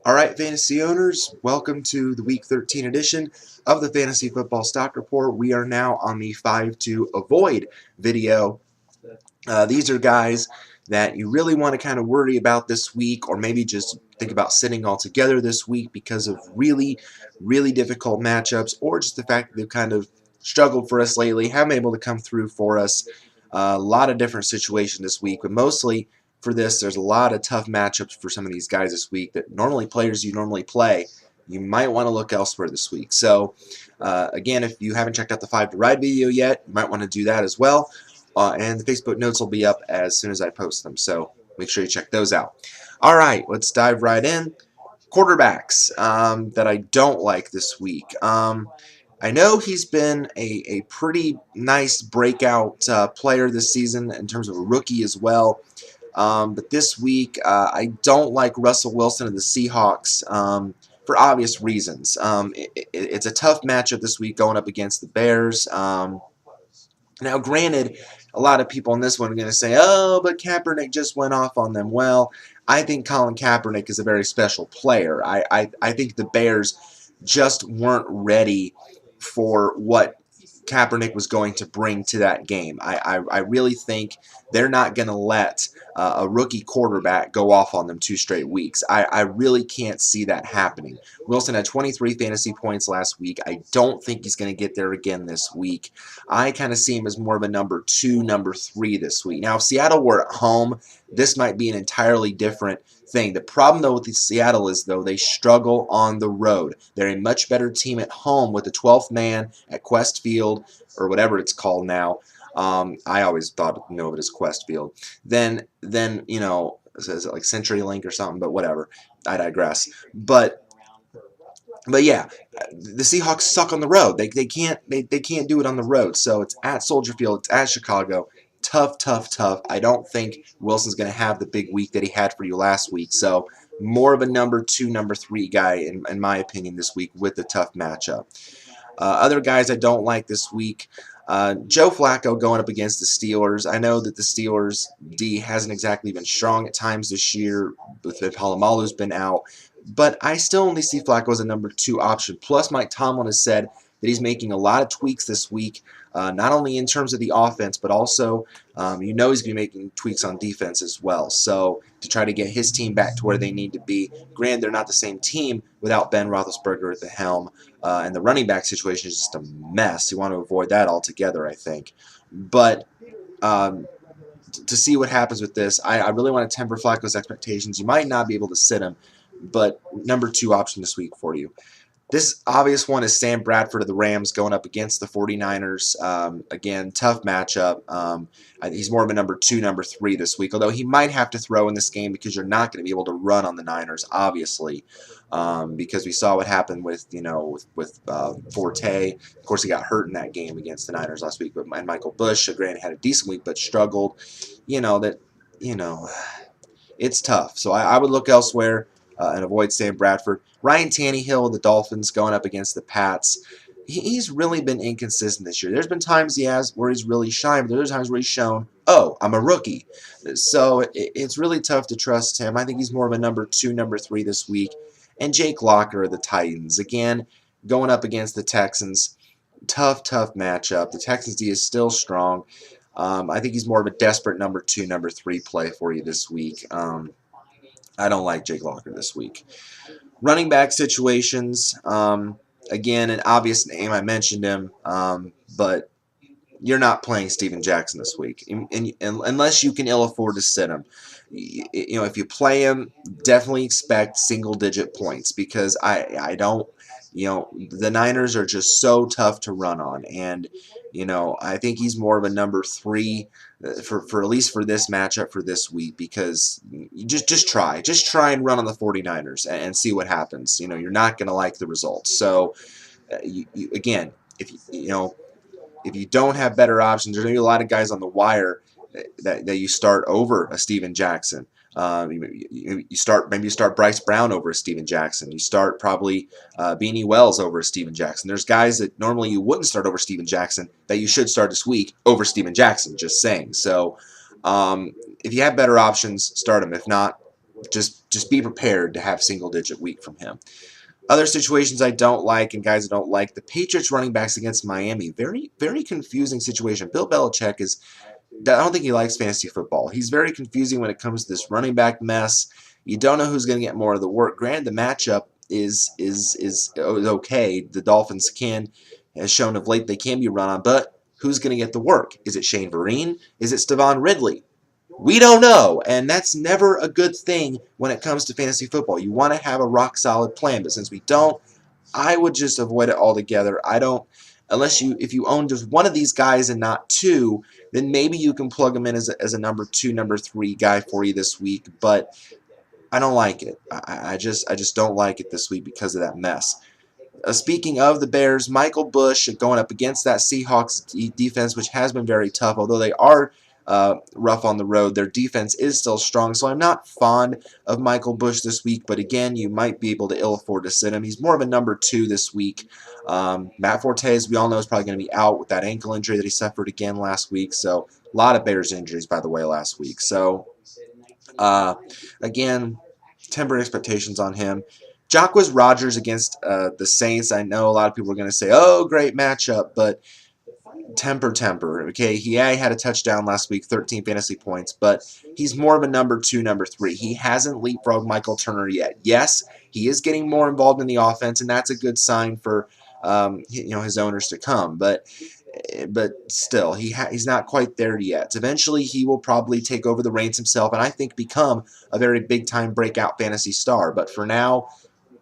All right, fantasy owners, welcome to the Week 13 edition of the Fantasy Football Stock Report. We are now on the 5 to avoid video. These are guys that you really want to kind of worry about this week, or maybe just think about sitting altogether this week because of really, really difficult matchups, or just the fact that they've kind of struggled for us lately, haven't been able to come through for us. A lot of different situations this week, but mostly for this, there's a lot of tough matchups for some of these guys this week that normally players you normally play, you might want to look elsewhere this week. So, again, if you haven't checked out the 5 to Ride video yet, you might want to do that as well. And the Facebook notes will be up as soon as I post them, so make sure you check those out. All right, let's dive right in. Quarterbacks that I don't like this week. I know he's been a pretty nice breakout player this season in terms of a rookie as well. But this week, I don't like Russell Wilson of the Seahawks for obvious reasons. It's a tough matchup this week going up against the Bears. Now, granted, a lot of people in this one are going to say, oh, but Kaepernick just went off on them. Well, I think Colin Kaepernick is a very special player. I think the Bears just weren't ready for what Kaepernick was going to bring to that game. I really think they're not going to let a rookie quarterback go off on them 2 straight weeks. I really can't see that happening. Wilson had 23 fantasy points last week. I don't think he's going to get there again this week. I kind of see him as more of a number 2, number 3 this week. Now, if Seattle were at home, this might be an entirely different thing. The problem, though, with Seattle is, though, they struggle on the road. They're a much better team at home with the 12th man at Quest Field, or whatever it's called now. I always thought of it as Quest Field. Then you know, is it like CenturyLink or something? But whatever. I digress. But yeah, the Seahawks suck on the road. They can't do it on the road. So it's at Soldier Field. It's at Chicago. Tough. I don't think Wilson's going to have the big week that he had for you last week. So more of a number 2, number 3 guy in my opinion this week with the tough matchup. Other guys I don't like this week. Joe Flacco going up against the Steelers. I know that the Steelers D hasn't exactly been strong at times this year, with Palomalu's been out, but I still only see Flacco as a number 2 option. Plus, Mike Tomlin has said that he's making a lot of tweaks this week, not only in terms of the offense, but also, he's going to be making tweaks on defense as well. So to try to get his team back to where they need to be. Granted, they're not the same team without Ben Roethlisberger at the helm, and the running back situation is just a mess. You want to avoid that altogether, I think. But to see what happens with this, I really want to temper Flacco's expectations. You might not be able to sit him, but number 2 option this week for you. This obvious one is Sam Bradford of the Rams going up against the 49ers. Again, tough matchup. He's more of a number 2, number 3 this week, although he might have to throw in this game because you're not going to be able to run on the Niners, obviously, because we saw what happened with Forte. Of course, he got hurt in that game against the Niners last week, and Michael Bush, granted, had a decent week but struggled. It's tough. So I would look elsewhere and avoid Sam Bradford. Ryan Tannehill of the Dolphins going up against the Pats. He's really been inconsistent this year. There's been times where he's really shined, but there's times where he's shown, oh, I'm a rookie. So it's really tough to trust him. I think he's more of a number 2, number 3 this week. And Jake Locker of the Titans. Again, going up against the Texans. Tough matchup. The Texans D is still strong. I think he's more of a desperate number 2, number 3 play for you this week. I don't like Jake Locker this week. Running back situations, again, an obvious name. I mentioned him, but you're not playing Steven Jackson this week, unless you can ill afford to sit him. If you play him, definitely expect single-digit points because I don't. The Niners are just so tough to run on, and I think he's more of a number 3 for at least for this matchup for this week because you just try and run on the 49ers and see what happens. You're not going to like the results. So again, if you don't have better options, there's going to be a lot of guys on the wire that you start over a Steven Jackson. You start Bryce Brown over a Steven Jackson. You start probably Beanie Wells over a Steven Jackson. There's guys that normally you wouldn't start over Steven Jackson that you should start this week over Steven Jackson. Just saying. So if you have better options, start them. If not, just be prepared to have single-digit week from him. Other situations I don't like and guys I don't like, the Patriots running backs against Miami. Very, very confusing situation. Bill Belichick I don't think he likes fantasy football. He's very confusing when it comes to this running back mess. You don't know who's going to get more of the work. Granted, the matchup is okay. The Dolphins has shown of late they can be run on, but who's going to get the work? Is it Shane Vereen? Is it Stevan Ridley? We don't know, and that's never a good thing when it comes to fantasy football. You want to have a rock-solid plan, but since we don't, I would just avoid it altogether. I don't, if you own just one of these guys and not two, then maybe you can plug him in as a number 2, number 3 guy for you this week, but I don't like it. I just don't like it this week because of that mess. Speaking of the Bears, Michael Bush going up against that Seahawks defense, which has been very tough, although they are rough on the road. Their defense is still strong, so I'm not fond of Michael Bush this week, but again, you might be able to ill afford to sit him. He's more of a number 2 this week. Matt Forte, as we all know, is probably going to be out with that ankle injury that he suffered again last week, so a lot of Bears injuries, by the way, last week. So, again, temper expectations on him. Jacquizz Rodgers against the Saints. I know a lot of people are going to say, oh, great matchup, but temper. Okay, he had a touchdown last week, 13 fantasy points, but he's more of a number 2, number 3. He hasn't leapfrogged Michael Turner yet. Yes, he is getting more involved in the offense, and that's a good sign for his owners to come. But still, he's not quite there yet. Eventually, he will probably take over the reins himself, and I think become a very big-time breakout fantasy star. But for now,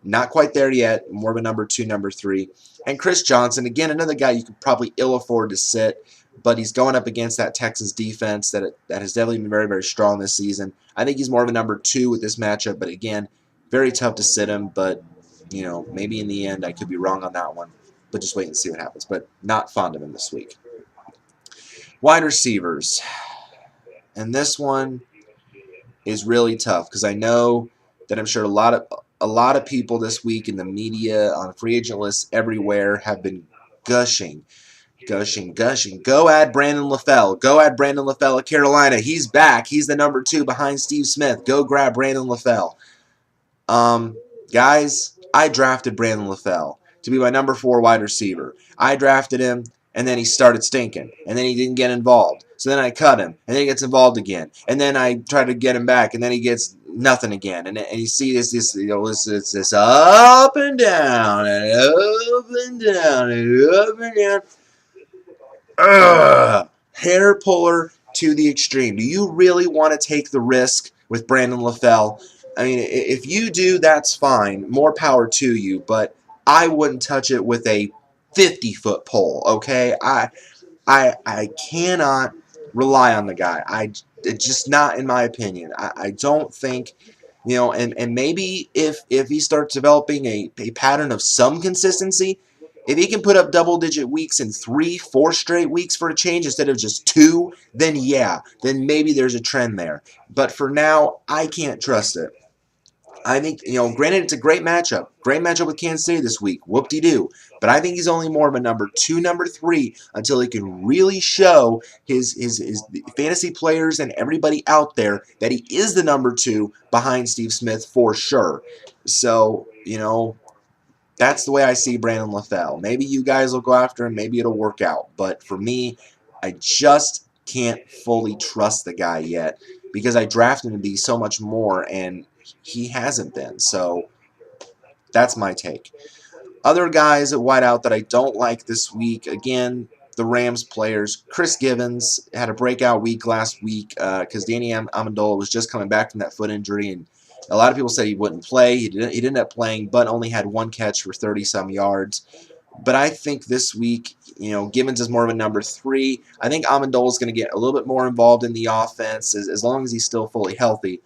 not quite there yet. More of a number 2, number 3. And Chris Johnson, again, another guy you could probably ill afford to sit, but he's going up against that Texans defense that has definitely been very, very strong this season. I think he's more of a number 2 with this matchup, but again, very tough to sit him. But, maybe in the end I could be wrong on that one. But just wait and see what happens. But not fond of him this week. Wide receivers. And this one is really tough because I know that I'm sure a lot of people this week in the media, on free agent lists everywhere, have been gushing. Go add Brandon LaFell. Go add Brandon LaFell at Carolina. He's back. He's the number 2 behind Steve Smith. Go grab Brandon LaFell. Guys, I drafted Brandon LaFell to be my number 4 wide receiver. I drafted him, and then he started stinking, and then he didn't get involved. So then I cut him, and then he gets involved again, and then I try to get him back, and then he gets nothing again. And you see this up and down, and up and down, and up and down. Hair puller to the extreme. Do you really want to take the risk with Brandon LaFell? I mean, if you do, that's fine. More power to you, but I wouldn't touch it with a 50-foot pole, okay? I cannot rely on the guy. It's just not in my opinion. I don't think, and maybe if he starts developing a pattern of some consistency, if he can put up double-digit weeks in 3, 4 straight weeks for a change instead of just 2, then yeah, then maybe there's a trend there. But for now, I can't trust it. I think, granted, it's a great matchup. Great matchup with Kansas City this week. Whoop-de-doo. But I think he's only more of a number 2, number 3 until he can really show his fantasy players and everybody out there that he is the number 2 behind Steve Smith for sure. So, that's the way I see Brandon LaFell. Maybe you guys will go after him. Maybe it'll work out. But for me, I just can't fully trust the guy yet because I drafted him to be so much more, and he hasn't been. So that's my take. Other guys at wideout that I don't like this week, again, the Rams players. Chris Givens had a breakout week last week because Danny Amendola was just coming back from that foot injury, and a lot of people said he wouldn't play. He didn't end up playing, but only had 1 catch for 30-some yards. But I think this week, Givens is more of a number 3. I think Amendola is going to get a little bit more involved in the offense as long as he's still fully healthy.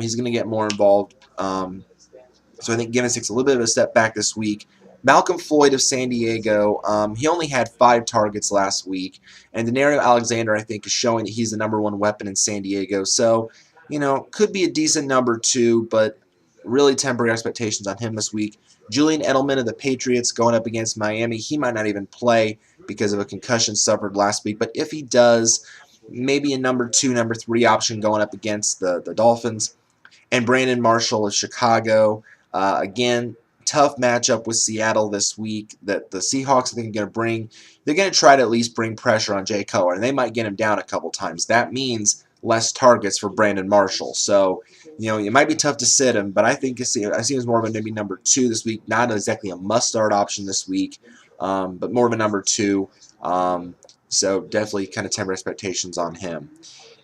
He's going to get more involved. So I think Givens takes a little bit of a step back this week. Malcolm Floyd of San Diego, he only had 5 targets last week. And Denario Alexander, I think, is showing that he's the number 1 weapon in San Diego. So, could be a decent number 2, but really temporary expectations on him this week. Julian Edelman of the Patriots going up against Miami. He might not even play because of a concussion suffered last week. But if he does, maybe a number 2, number 3 option going up against the Dolphins. And Brandon Marshall of Chicago. Again, tough matchup with Seattle this week that the Seahawks, I think, are going to bring. They're going to try to at least bring pressure on Jay Cutler, and they might get him down a couple times. That means less targets for Brandon Marshall. So, it might be tough to sit him, but I think I see him as more of a maybe number 2 this week. Not exactly a must-start option this week, but more of a number 2. So definitely kind of temper expectations on him.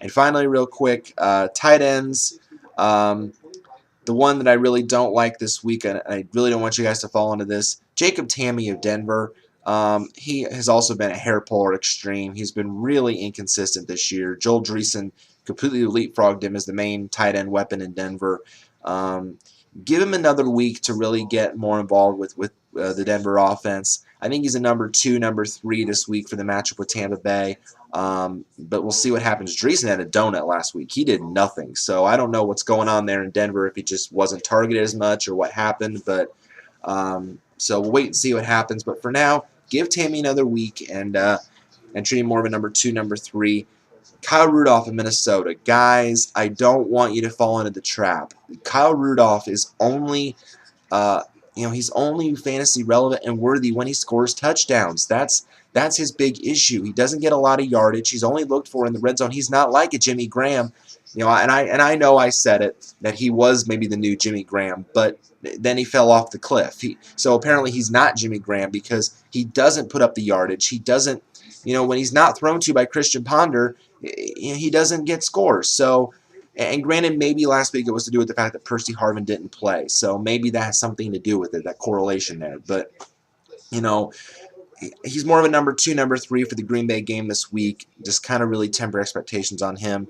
And finally, real quick, tight ends. The one that I really don't like this week, and I really don't want you guys to fall into this, Jacob Tamme of Denver. He has also been a hair puller extreme. He's been really inconsistent this year. Joel Dreesen completely leapfrogged him as the main tight end weapon in Denver. Give him another week to really get more involved with the Denver offense. I think he's a number 2, number 3 this week for the matchup with Tampa Bay. But we'll see what happens. Dreesen had a donut last week. He did nothing. So I don't know what's going on there in Denver, if he just wasn't targeted as much or what happened. But so we'll wait and see what happens. But for now, give Tamme another week and treat him more of a number 2, number 3. Kyle Rudolph in Minnesota. Guys, I don't want you to fall into the trap. Kyle Rudolph is only he's only fantasy relevant and worthy when he scores touchdowns. That's his big issue. He doesn't get a lot of yardage. He's only looked for in the red zone. He's not like a Jimmy Graham. And I know I said it, that he was maybe the new Jimmy Graham, but then he fell off the cliff. So apparently he's not Jimmy Graham because he doesn't put up the yardage. He doesn't, when he's not thrown to by Christian Ponder, he doesn't get scores. So, and granted, maybe last week it was to do with the fact that Percy Harvin didn't play. So maybe that has something to do with it, that correlation there. But, he's more of a number 2, number 3 for the Green Bay game this week. Just kind of really temper expectations on him.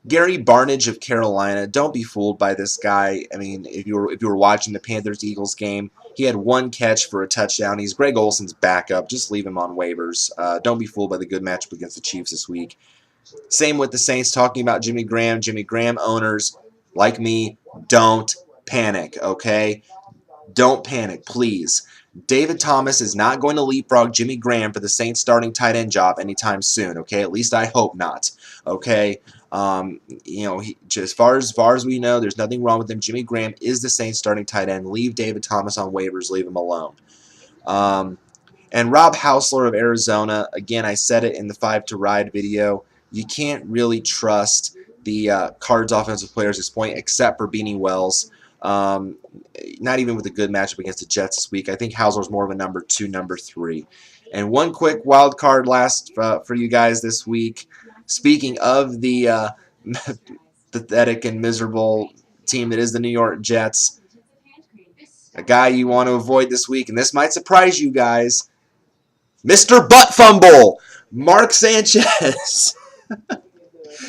Gary Barnidge of Carolina. Don't be fooled by this guy. I mean, if you were watching the Panthers-Eagles game, he had 1 catch for a touchdown. He's Greg Olson's backup. Just leave him on waivers. Don't be fooled by the good matchup against the Chiefs this week. Same with the Saints, talking about Jimmy Graham. Jimmy Graham owners, like me, don't panic, okay? Don't panic, please. David Thomas is not going to leapfrog Jimmy Graham for the Saints starting tight end job anytime soon, okay? At least I hope not, okay? As far as we know, there's nothing wrong with him. Jimmy Graham is the Saints starting tight end. Leave David Thomas on waivers. Leave him alone. And Rob Hausler of Arizona, again, I said it in the 5 to Ride video, you can't really trust the Cards offensive players at this point, except for Beanie Wells. Not even with a good matchup against the Jets this week. I think Hausler's more of a number 2, number 3. And one quick wild card last for you guys this week. Speaking of the pathetic and miserable team that is the New York Jets, a guy you want to avoid this week, and this might surprise you guys, Mr. Butt-Fumble, Mark Sanchez.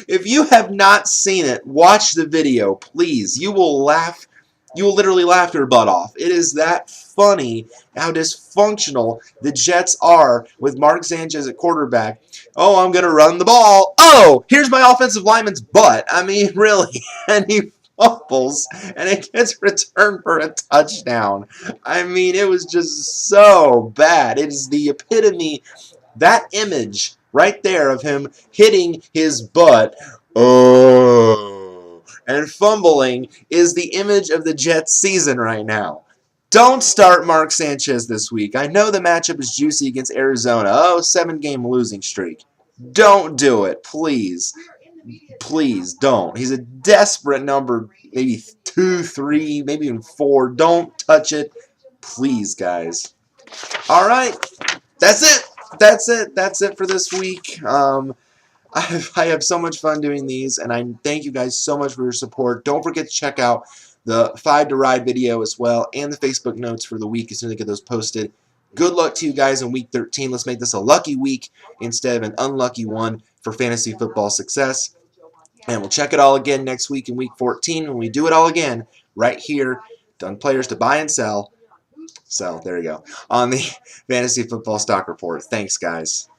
If you have not seen it, watch the video, please. You will laugh. You will literally laugh your butt off. It is that funny how dysfunctional the Jets are with Mark Sanchez at quarterback. Oh, I'm going to run the ball. Oh, here's my offensive lineman's butt. I mean, really. And he fumbles, and it gets returned for a touchdown. I mean, it was just so bad. It is the epitome, that image right there of him hitting his butt. Oh. And fumbling is the image of the Jets season right now. Don't start Mark Sanchez this week. I know the matchup is juicy against Arizona. Oh, 7-game losing streak. Don't do it, please. Please don't. He's a desperate number, maybe 2, 3, maybe even 4. Don't touch it. Please, guys. All right. That's it. That's it for this week. I have so much fun doing these, and I thank you guys so much for your support. Don't forget to check out the 5 to Ride video as well, and the Facebook notes for the week as soon as I get those posted. Good luck to you guys in Week 13. Let's make this a lucky week instead of an unlucky one for fantasy football success. And we'll check it all again next week in Week 14 when we do it all again right here on Players to Buy and Sell. So there you go on the Fantasy Football Stock Report. Thanks, guys.